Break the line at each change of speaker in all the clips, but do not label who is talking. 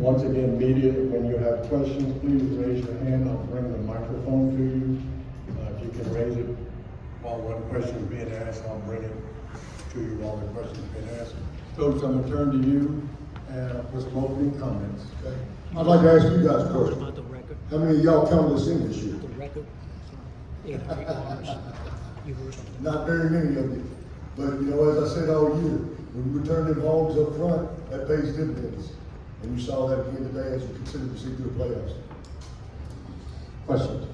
Once again, media, when you have questions, please raise your hand. I'll bring the microphone to you. If you can raise it while one question is being asked, I'll bring it to you while the question is being asked. Coach, I'm going to turn to you for some opening comments.
Okay. I'd like to ask you guys a question.
About the record.
How many of y'all counted us in this year?
The record. $800. You heard something.
Not very many of you. But you know, as I said all year, when you return them hogs up front, that pays dividends. And you saw that again today as you consider to see through the playoffs. Questions?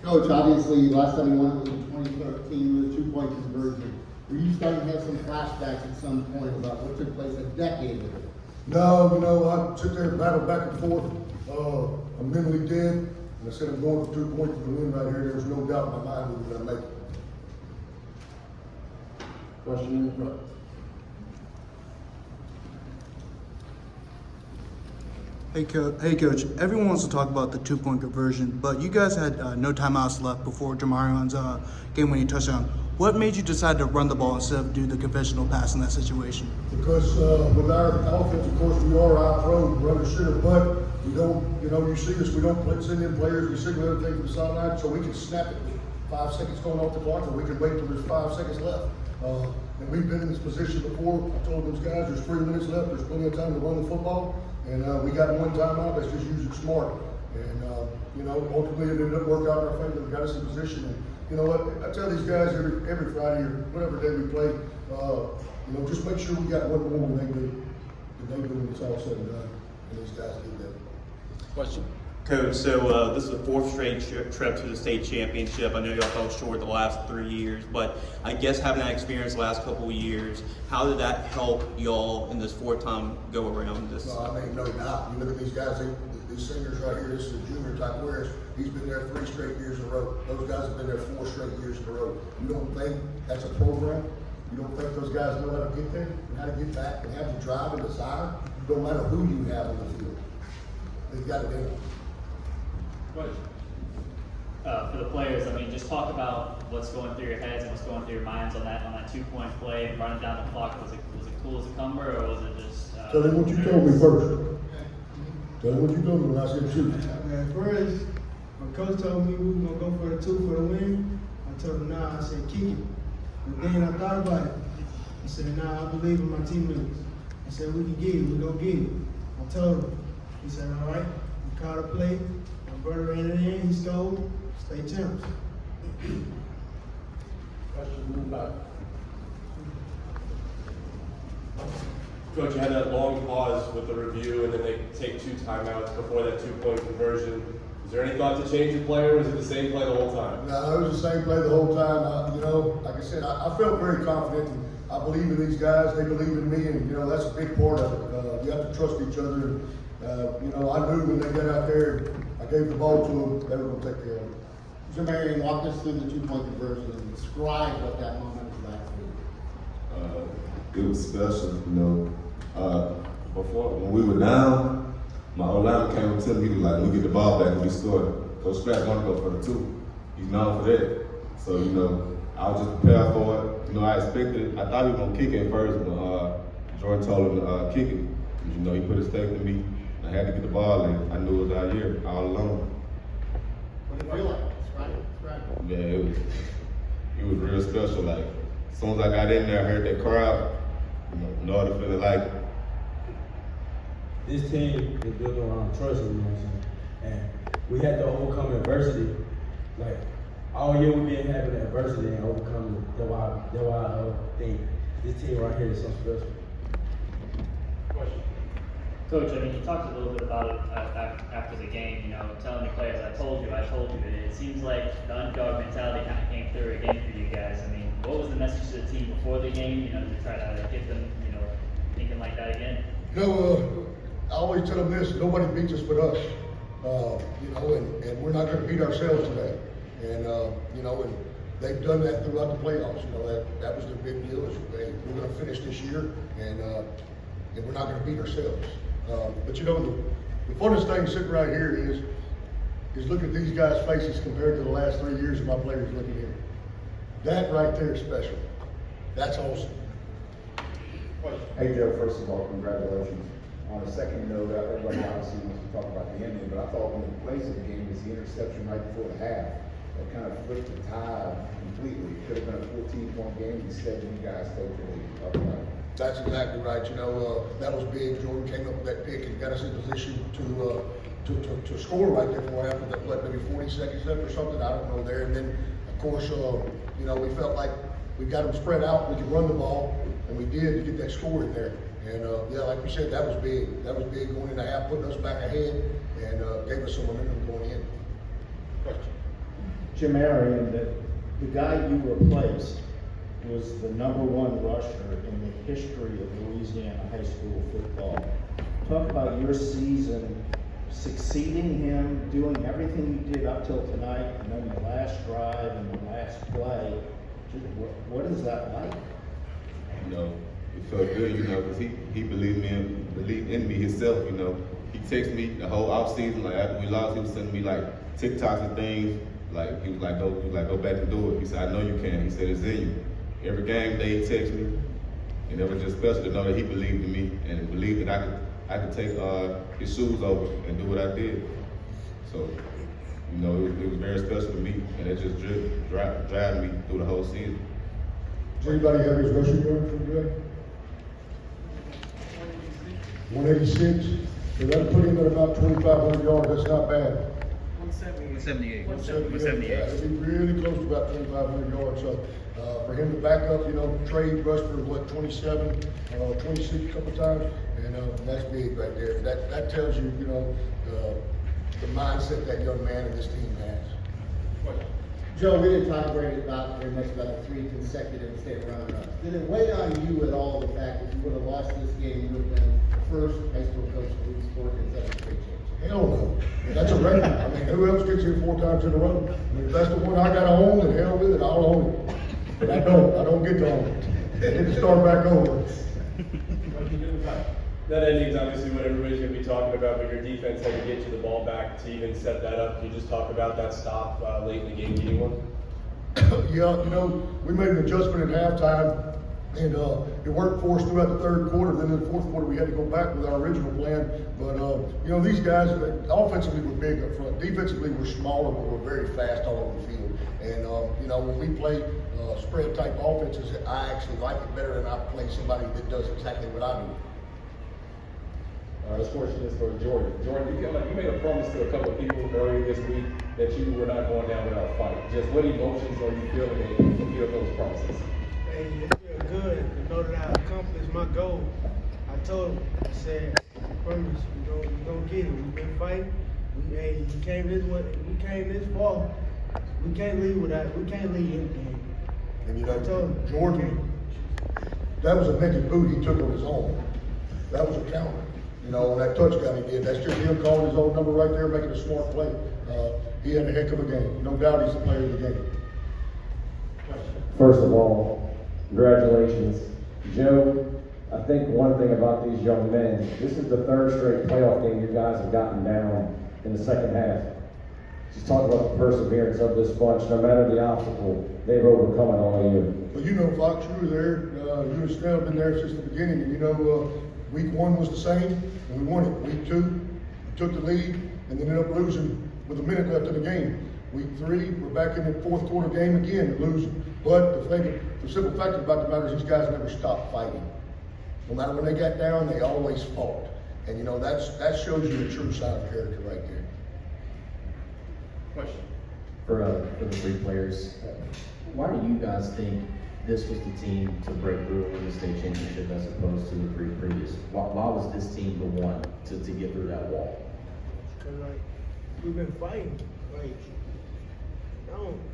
Coach, obviously, last time you went was in 2013 with a 2-point conversion. Were you starting to have some flashbacks at some point about what took place a decade ago?
No, you know, I sit there and battle back and forth. I'm mentally dead. And I said I'm going for 2 points for the win right here. There was no doubt in my mind we were going to make it.
Question in the front.
Hey coach, everyone wants to talk about the 2-point conversion, but you guys had no timeouts left before Jamarion's game-winning touchdown. What made you decide to run the ball instead of do the conventional pass in that situation?
Because with our offense, of course, we are our pro, run the shooter, but we don't, you know, you see us, we don't send in players, we signal everything from the sideline, so we can snap it with 5 seconds going off the clock, or we can wait till there's 5 seconds left. And we've been in this position before. I told those guys there's 3 minutes left, there's plenty of time to run the football, and we got one timeout, let's just use it smart. And you know, ultimately it ended up working out in our favor, got us in position. And you know what, I tell these guys every Friday or whatever day we play, you know, just make sure we got one more than they do when it's all said and done, and these guys did that.
Question. Coach, so this is the 4th straight trip to the state championship. I know y'all fell short the last 3 years, but I guess having that experience the last couple of years, how did that help y'all in this 4th time go around this?
Well, I mean, no doubt. You look at these guys, these seniors right here, this is a junior type Whereas he's been there 3 straight years in a row. Those guys have been there 4 straight years in a row. You don't think that's a program? You don't think those guys know how to get there and how to get back and have the drive and desire? No matter who you have on the field. They've got it in them.
For the players, I mean, just talk about what's going through your heads and what's going through your minds on that 2-point play and running down the clock. Was it cool as a cumber, or was it just?
Tell them what you told me first. Tell them what you told me when I said shoot.
At first, when coach told me we were gonna go for the 2 for the win, I told him nah. I said kick it. But then I thought about it. I said nah. I believe in my teammates. I said we can get it. We gonna get it. I told him. He said all right. We caught a play. My brother ran it in. He scored. Stay champs.
Question in the back.
Coach, you had that long pause with the review, and then they take 2 timeouts before that 2-point conversion. Is there any thought to change the play, or was it the same play the whole time?
No, it was the same play the whole time. You know, like I said, I felt very confident. And I believe in these guys. They believe in me, and you know that's a big part of it. You have to trust each other. You know, I knew when they got out there, I gave the ball to them. They were going to take care of it.
Jamarian, walk us through the 2-point conversion and describe what that moment was like for you.
It was special, you know. Before, when we were down, my O-line came up to me, he was like, we get the ball back and we scored. Coach Spratt wanted to go for the 2. He's known for that. So, you know, I was just prepared for it. You know, I expected, I thought he was going to kick it first, but Jordan told him to kick it. You know, he put his faith in me. I had to get the ball, and I knew it was our year all along.
What do you feel like? Describe it.
Yeah, it was real special. Like, as soon as I got in there, I heard that crowd, you know the feeling like it.
This team is built around trust, you know what I'm saying? And we had to overcome adversity. Like, all year we've been having adversity and overcoming it. That's why I think this team right here is so special.
Coach, I mean, you talked a little bit about it after the game, you know, telling the players, I told you. And it seems like the underdog mentality kind of came through again for you guys. I mean, what was the message to the team before the game, you know, to try to get them, you know, thinking like that again?
You know, I always tell them this, nobody beats us but us. You know, and we're not going to beat ourselves today. And, you know, and they've done that throughout the playoffs. You know, that was their big deal. Is we're going to finish this year, and we're not going to beat ourselves. But you know, the funnest thing sitting right here is look at these guys' faces compared to the last 3 years of my players looking here. That right there is special. That's awesome.
Hey Joe, first of all, congratulations. On a second note, everybody obviously wants to talk about the ending, but I thought one of the plays of the game was the interception right before the half. That kind of flipped the tide completely. It could have been a 14-point game. Instead, you guys take the lead. Talk about it.
That's exactly right. You know, that was big. Jordan came up with that pick and got us in position to score right there before after that, maybe 40 seconds left or something. I don't know there. And then, of course, you know, we felt like we got them spread out. We could run the ball, and we did to get that score in there. And yeah, like we said, that was big. That was big going in the half, putting us back ahead, and gave us some momentum going in.
Jim Arian, the guy you replaced was the #1 rusher in the history of Louisiana high school football. Talk about your season, succeeding him, doing everything you did up till tonight, and then the last drive and the last play. What is that like?
You know, it felt good, you know, because he believed in me himself, you know. He texted me the whole off season, like after we lost, he was sending me like TikToks and things. Like he was like, go back and do it. He said, I know you can. He said, it's in you. Every game day he texted me, and it was just special to know that he believed in me and believed that I could take his shoes over and do what I did. So, you know, it was very special to me, and it just driving me through the whole season.
Does anybody have his rushing yard from today? 186. So that put him at about 2,500 yards. That's not bad.
178.
178. Yeah, he's really close to about 2,500 yards. So for him to back up, you know, trade rushed for what, 27, 26 a couple times, and that's big right there. That tells you, you know, the mindset that young man and this team has.
Joe, we didn't talk very much about the 3 consecutive state runner-ups. Did it weigh on you at all the fact that you would have lost this game, you would have been the first high school coach to lose 4 consecutive state championships?
Hell no. That's a record. I mean, who else gets here 4 times in a row? I mean, if that's the one I got to own, then hell with it, I'll own it. But I don't get to own it. I need to start back over.
That ending's obviously what everybody's going to be talking about, but your defense had to get you the ball back to even set that up. Can you just talk about that stop late in the game, getting one?
Yeah, you know, we made an adjustment at halftime, and it worked for us throughout the third quarter. Then in the fourth quarter, we had to go back with our original plan. But, you know, these guys, offensively, were big up front. Defensively, we're smaller, but we're very fast all over the field. And, you know, when we play spread-type offenses, I actually like it better than I play somebody that does exactly what I do.
This question is for Jordan. Jordan, you made a promise to a couple of people earlier this week that you were not going down without a fight. Just what emotions are you feeling as you fulfill those promises?
Hey, it feels good to know that I accomplished my goal. I told him, I said, I promise we gonna get it. We've been fighting. We came this way. We came this far. We can't leave empty.
And you know, Jordan, that was a naked boot he took on his own. That was a counter. You know, that touchdown he did, that's just him calling his own number right there, making a smart play. He had a heck of a game. No doubt he's the player of the game.
First of all, congratulations. Joe, I think one thing about these young men, this is the 3rd straight playoff game you guys have gotten down in the second half. Just talk about the perseverance of this bunch. No matter the obstacle, they've overcome it all year.
Well, you know, Fox, you were there. You and Snell have been there since the beginning. And you know, week 1 was the same, and we won it. Week 2, we took the lead, and then ended up losing with a minute left in the game. Week 3, we're back in the 4th quarter game again, losing. But the simple fact about the matter is these guys never stopped fighting. No matter when they got down, they always fought. And you know, that shows you the true side of character right there.
Question.
For the 3 players, why do you guys think this was the team to break through in the state championship as opposed to the 3 previous? Why was this team the one to get through that wall?
Cause like we've been fighting. Like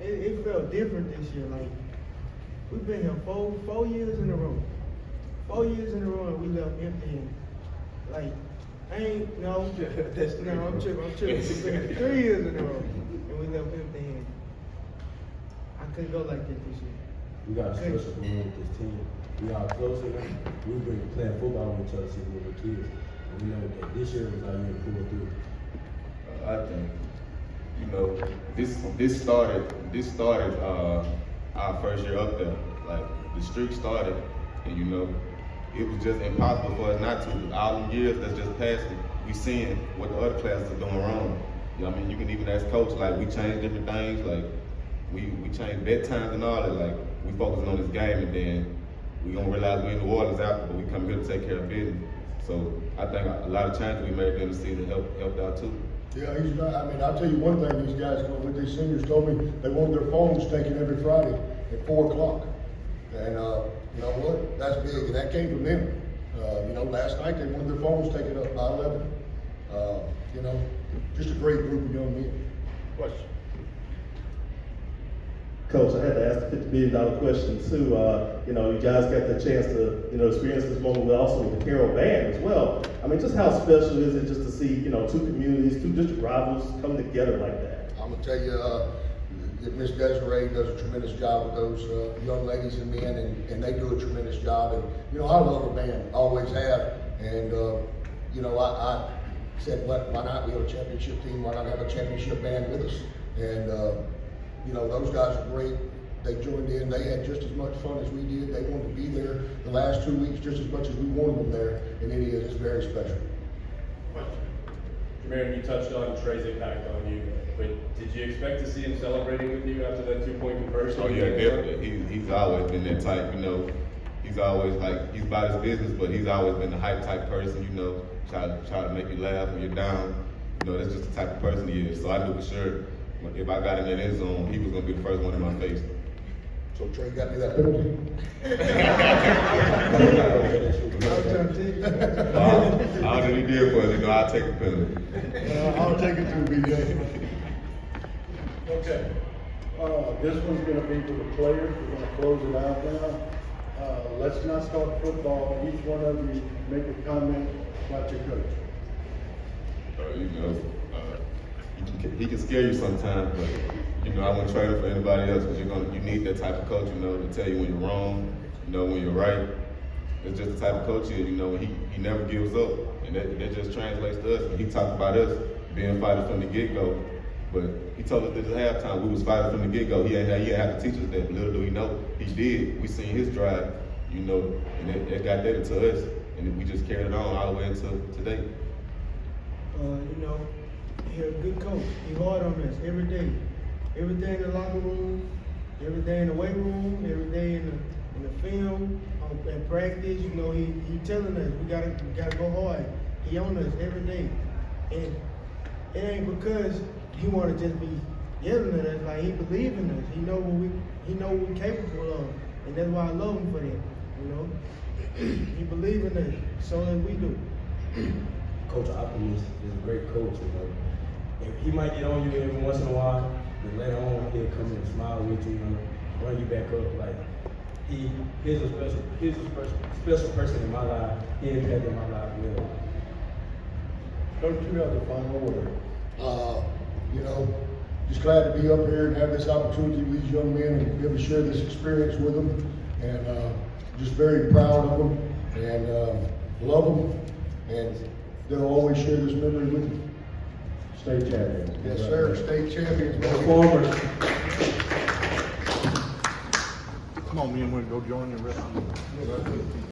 it felt different this year. Like we've been here 4 years in a row. 4 years in a row, and we left empty-handed. Like I'm tripping. 3 years in a row, and we left empty-handed. I couldn't go like that this year.
We got a special bond with this team. We are closer now. We've been playing football with each other since we were kids. And we know that this year was our year to pull through.
I think, you know, this started our first year up there. Like the streak started, and you know, it was just impossible for us not to. All them years that's just passing, we seeing what the other classes are doing wrong. You know what I mean? You can even ask coach, like, we changed different things, like, we changed bedtimes and all that, like, we focusing on this game, and then we gonna realize we're in New Orleans after, but we come here to take care of business. So I think a lot of changes we made during the season helped out too.
Yeah, he's not, I mean, I'll tell you one thing, these guys, with these seniors told me, they want their phones taken every Friday at 4 o'clock. And, you know what, that's big, and that came from them. You know, last night they wanted their phones taken up by 11. You know, just a great group of young men. Question.
Coach, I had to ask the $50 million question too. You know, you guys got the chance to, you know, experience this moment with also with the Carroll Band as well. I mean, just how special is it just to see, you know, two communities, two district rivals come together like that?
I'm gonna tell you, Miss Desiree does a tremendous job with those young ladies and men, and they do a tremendous job. And you know, I love her band, always have. And you know, I said, why not? We have a championship team. Why not have a championship band with us? And you know, those guys are great. They joined in. They had just as much fun as we did. They wanted to be there the last 2 weeks just as much as we wanted them there. And it is very special.
Jameer, you touched on Trey's impact on you, but did you expect to see him celebrating with you after that 2-point conversion?
Oh yeah, definitely. He's always been that type, you know. He's always like, he's about his business, but he's always been the hype type person, you know, try to make you laugh when you're down. You know, that's just the type of person he is. So I knew for sure, if I got him in his zone, he was gonna be the first one in my face.
So Trey got me that penalty.
All that he did was, you know, I'll take the penalty.
I'll take it too, BJ.
Okay. This one's gonna be for the players. We're gonna close it out now. Let's not start football. Each one of you make a comment about your coach.
You know, he can scare you sometimes, but you know, I wouldn't trade him for anybody else because you need that type of coach, you know, to tell you when you're wrong, you know, when you're right. It's just the type of coach he is, you know, he never gives up, and that just translates to us. And he talked about us being fighting from the get-go, but he told us this at halftime we was fighting from the get-go. He ain't have to teach us that, but little do we know, he did. We seen his drive, you know, and that got that into us, and we just carried it on all the way into today.
You know, he's a good coach. He hard on us every day. Every day in the locker room, every day in the weight room, every day in the film, at practice. You know, he telling us we gotta go hard. He on us every day, and it ain't because he wanna just be yelling at us. Like, he believe in us. He know what we capable of, and that's why I love him for that. You know, he believe in us so as we do.
Coach Optimist is a great coach, you know. And he might get on you every once in a while, but later on he'll come in and smile with you, bring you back up. Like, he's a special person in my life. He impacted my life well.
Coach, you have the final word.
You know, just glad to be up here and have this opportunity with these young men and be able to share this experience with them. And just very proud of them and love them. And they'll always share this memory with me.
State champions.
Yes, sir. State champions.
Performers.
Come on, man, we're gonna go join the rest of you.